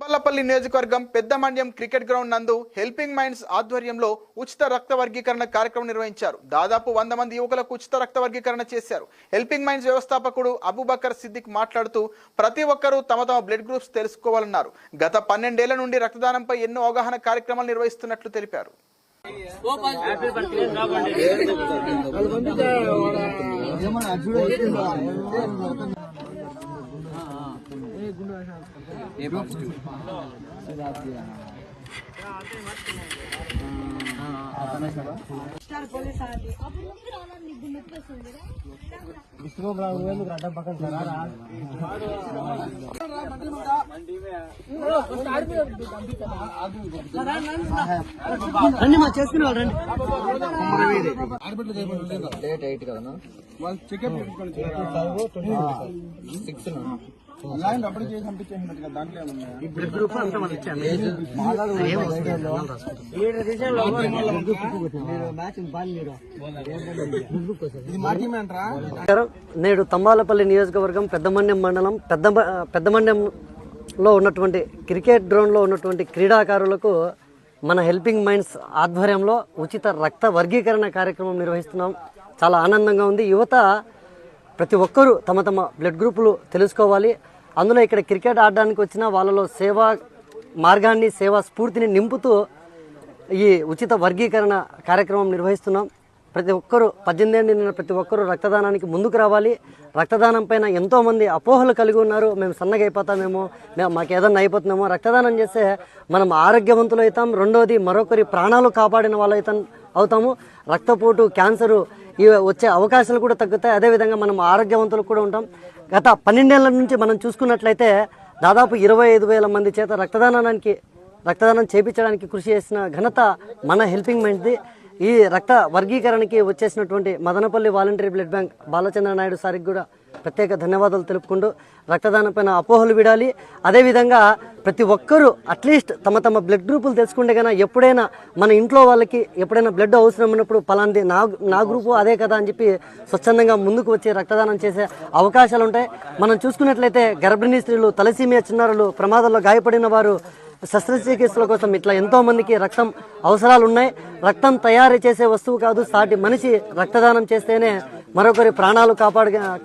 తంబలపల్లి నియోజకవర్గం Peddamandyam cricket ground నందు helping minds ఆధ్వర్యంలో ఉచిత రక్త వర్గీకరణ కార్యక్రమం నిర్వహించారు. దాదాపు 100 మంది యువకులకు ఉచిత రక్త వర్గీకరణ చేశారు. హెల్పింగ్ మైండ్స్ వ్యవస్థాపకుడు అబూబకర్ సిద్దిక్ మాట్లాడుతూ ప్రతి ఒక్కరూ తమ బ్లడ్ గ్రూప్స్ తెలుసుకోవాలన్నారు. గత 12 ఏళ్ల నుండి రక్తదానంపై ఎన్నో అవగాహన కార్యక్రమాలు నిర్వహిస్తున్నట్లు తెలిపారు. నేడు తంబాలపల్లి నియోజకవర్గం పెద్దమండ్యం మండలం పెద్దమండ్యంలో ఉన్నటువంటి క్రికెట్ గ్రౌండ్ లో ఉన్నటువంటి క్రీడాకారులకు మన హెల్పింగ్ మైండ్స్ ఆధ్వర్యంలో ఉచిత రక్త వర్గీకరణ కార్యక్రమం నిర్వహిస్తున్నాం. చాలా ఆనందంగా ఉంది. యువత ప్రతి ఒక్కరూ తమ బ్లడ్ గ్రూపులు తెలుసుకోవాలి. అందులో ఇక్కడ క్రికెట్ ఆడడానికి వచ్చిన వాళ్ళలో సేవా మార్గాన్ని, సేవా స్ఫూర్తిని నింపుతూ ఈ ఉచిత వర్గీకరణ కార్యక్రమం నిర్వహిస్తున్నాం. ప్రతి ఒక్కరూ 18 ఏళ్ళు నిండిన ప్రతి ఒక్కరూ రక్తదానానికి ముందుకు రావాలి. రక్తదానం పైన ఎంతోమంది అపోహలు కలిగి ఉన్నారు. మేము సన్నగా అయిపోతామేమో, మాకు ఏదన్నా అయిపోతున్నామో. రక్తదానం చేస్తే మనం ఆరోగ్యవంతులు అవుతాం. రెండోది మరొకరి ప్రాణాలు కాపాడిన వాళ్ళు అవుతాము. రక్తపోటు, క్యాన్సరు ఇవి వచ్చే అవకాశాలు కూడా తగ్గుతాయి. అదేవిధంగా మనం ఆరోగ్యవంతులు కూడా ఉంటాం. గత 12 ఏళ్ల నుంచి మనం చూసుకున్నట్లయితే దాదాపు 25,000 మంది చేత రక్తదానం చేయించడానికి కృషి చేసిన ఘనత మన హెల్పింగ్ మైండ్ది. ఈ రక్త వర్గీకరణకి వచ్చేసినటువంటి Madanapalle voluntary blood bank Balachandra Naidu సార్కి కూడా ప్రత్యేక ధన్యవాదాలు తెలుపుకుంటూ రక్తదానం పైన అపోహలు విడాలి. అదేవిధంగా ప్రతి ఒక్కరూ అట్లీస్ట్ తమ బ్లడ్ గ్రూపులు తెలుసుకుంటే కన్నా ఎప్పుడైనా మన ఇంట్లో వాళ్ళకి ఎప్పుడైనా బ్లడ్ అవసరం ఉన్నప్పుడు పలాంటి నా గ్రూపు అదే కదా అని చెప్పి స్వచ్ఛందంగా ముందుకు వచ్చి రక్తదానం చేసే అవకాశాలు ఉంటాయి. మనం చూసుకున్నట్లయితే గర్భిణీ స్త్రీలు, తలసీమియా చిన్నారులు, ప్రమాదంలో గాయపడిన వారు, శస్త్రచికిత్సల కోసం ఇట్లా ఎంతో మందికి రక్తం అవసరాలు ఉన్నాయి. రక్తం తయారు చేసే వస్తువు కాదు, సాటి మనిషి రక్తదానం చేస్తేనే మరొకరి ప్రాణాలు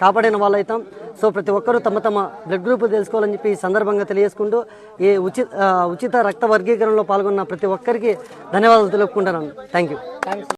కాపాడిన వాళ్ళు అవుతాం. సో ప్రతి ఒక్కరూ తమ బ్లడ్ గ్రూప్ తెలుసుకోవాలని చెప్పి ఈ సందర్భంగా తెలియజేసుకుంటూ ఈ ఉచిత రక్త వర్గీకరణలో పాల్గొన్న ప్రతి ఒక్కరికి ధన్యవాదాలు తెలుపుకుంటున్నాను. Thank you.